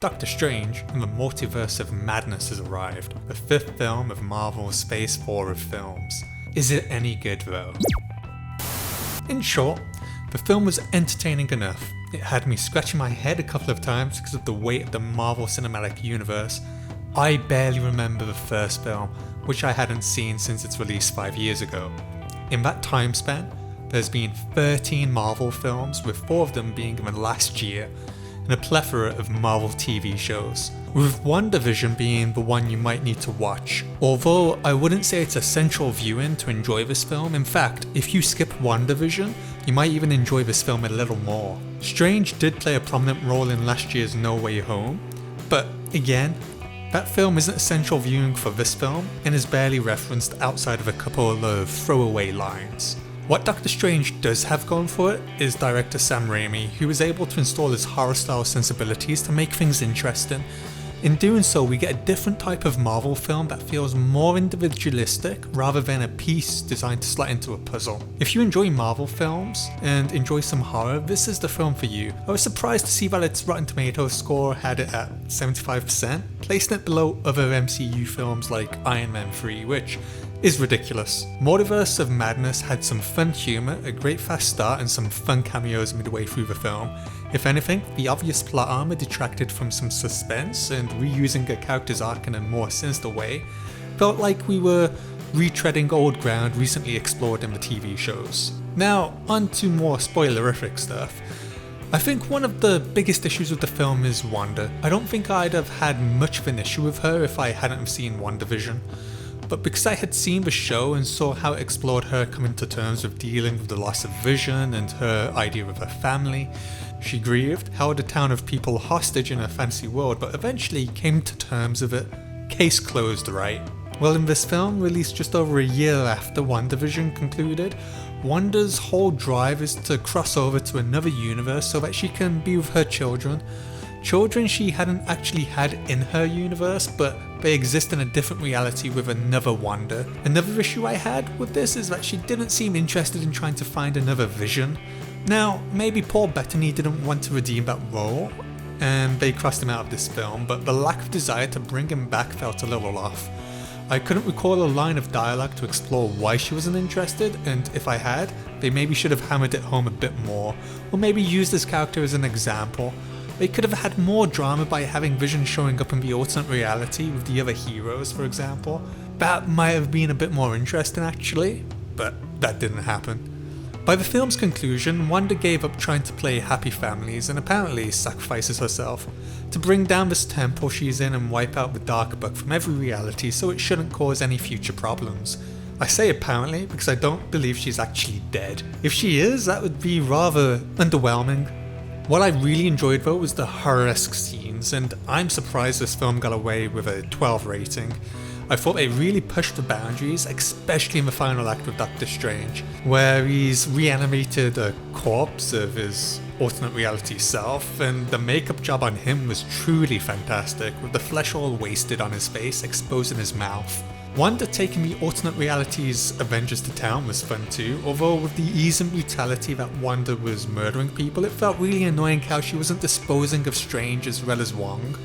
Doctor Strange and the Multiverse of Madness has arrived, the fifth film of Marvel's Phase 4 of films. Is it any good though? In short, the film was entertaining enough. It had me scratching my head a couple of times because of the weight of the Marvel Cinematic Universe. I barely remember the first film, which I hadn't seen since its release 5 years ago. In that time span, there's been 13 Marvel films, with 4 of them being in the last year, and a plethora of Marvel TV shows, with WandaVision being the one you might need to watch. Although I wouldn't say it's essential viewing to enjoy this film. In fact, if you skip WandaVision, you might even enjoy this film a little more. Strange did play a prominent role in last year's No Way Home, but again, that film isn't essential viewing for this film and is barely referenced outside of a couple of throwaway lines. What Doctor Strange does have going for it is director Sam Raimi, who was able to install his horror-style sensibilities to make things interesting. In doing so, we get a different type of Marvel film that feels more individualistic rather than a piece designed to slot into a puzzle. If you enjoy Marvel films and enjoy some horror, this is the film for you. I was surprised to see that its Rotten Tomatoes score had it at 75%, placing it below other MCU films like Iron Man 3, which is ridiculous. Multiverse of Madness had some fun humour, a great fast start, and some fun cameos midway through the film. If anything, the obvious plot armour detracted from some suspense, and reusing a character's arc in a more sinister way felt like we were retreading old ground recently explored in the TV shows. Now, on to more spoilerific stuff. I think one of the biggest issues with the film is Wanda. I don't think I'd have had much of an issue with her if I hadn't have seen WandaVision. But because I had seen the show and saw how it explored her coming to terms with dealing with the loss of Vision and her idea of her family, she grieved, held a town of people hostage in a fantasy world, but eventually came to terms with it. Case closed, right? Well, in this film, released just over a year after WandaVision concluded, Wanda's whole drive is to cross over to another universe so that she can be with her children. Children she hadn't actually had in her universe, but they exist in a different reality with another Wanda. Another issue I had with this is that she didn't seem interested in trying to find another Vision. Now, maybe Paul Bettany didn't want to redeem that role, and they crossed him out of this film, but the lack of desire to bring him back felt a little off. I couldn't recall a line of dialogue to explore why she wasn't interested, and if I had, they maybe should have hammered it home a bit more, or maybe used this character as an example. They could have had more drama by having Vision showing up in the alternate reality with the other heroes, for example. That might have been a bit more interesting actually, but that didn't happen. By the film's conclusion, Wanda gave up trying to play happy families and apparently sacrifices herself to bring down this temple she's in and wipe out the dark book from every reality so it shouldn't cause any future problems. I say apparently because I don't believe she's actually dead. If she is, that would be rather underwhelming. What I really enjoyed though was the horror-esque scenes, and I'm surprised this film got away with a 12 rating. I thought they really pushed the boundaries, especially in the final act with Doctor Strange, where he's reanimated a corpse of his alternate reality self, and the makeup job on him was truly fantastic, with the flesh all wasted on his face, exposing his mouth. Wanda taking the alternate reality's Avengers to town was fun too, although with the ease and brutality that Wanda was murdering people, it felt really annoying how she wasn't disposing of Strange as well as Wong.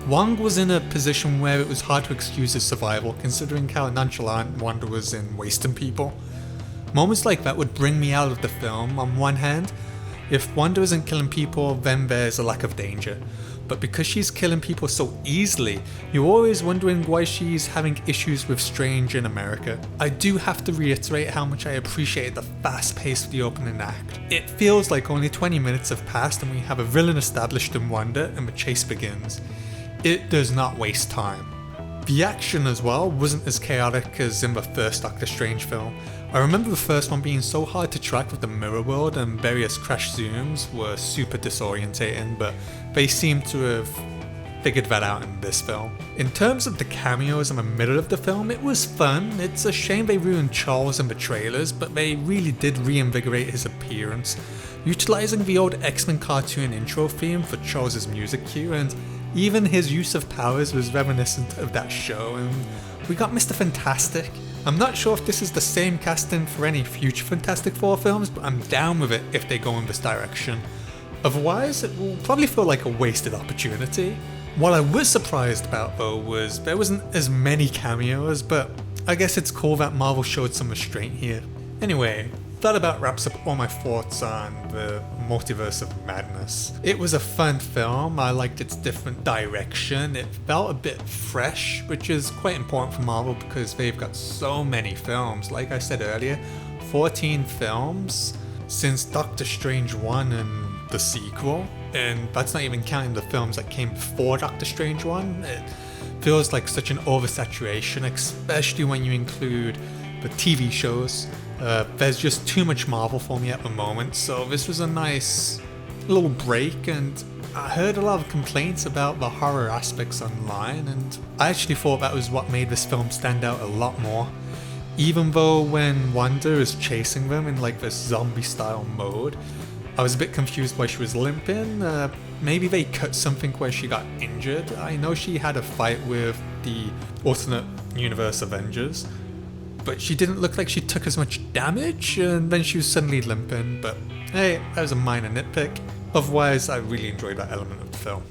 Wong was in a position where it was hard to excuse his survival, considering how nonchalant Wanda was in wasting people. Moments like that would bring me out of the film. On one hand, if Wanda isn't killing people, then there's a lack of danger. But because she's killing people so easily, you're always wondering why she's having issues with Strange in America. I do have to reiterate how much I appreciate the fast pace of the opening act. It feels like only 20 minutes have passed and we have a villain established in Wanda and the chase begins. It does not waste time. The action as well wasn't as chaotic as in the first Doctor Strange film. I remember the first one being so hard to track with the mirror world, and various crash zooms were super disorientating, but they seem to have figured that out in this film. In terms of the cameos in the middle of the film, it was fun. It's a shame they ruined Charles in the trailers, but they really did reinvigorate his appearance, utilizing the old X-Men cartoon intro theme for Charles' music cue, and even his use of powers was reminiscent of that show, and we got Mr. Fantastic. I'm not sure if this is the same casting for any future Fantastic Four films, but I'm down with it if they go in this direction. Otherwise, it will probably feel like a wasted opportunity. What I was surprised about though was there wasn't as many cameos, but I guess it's cool that Marvel showed some restraint here. Anyway, that about wraps up all my thoughts on the Multiverse of Madness. It was a fun film, I liked its different direction, it felt a bit fresh, which is quite important for Marvel because they've got so many films. Like I said earlier, 14 films since Doctor Strange 1 and the sequel, and that's not even counting the films that came before Doctor Strange 1. It feels like such an oversaturation, especially when you include the TV shows. There's just too much Marvel for me at the moment, so this was a nice little break, and I heard a lot of complaints about the horror aspects online, and I actually thought that was what made this film stand out a lot more. Even though when Wanda is chasing them in like this zombie style mode, I was a bit confused why she was limping. Maybe they cut something where she got injured. I know she had a fight with the alternate universe Avengers, but she didn't look like she took as much damage, and then she was suddenly limping. But hey, that was a minor nitpick. Otherwise, I really enjoyed that element of the film.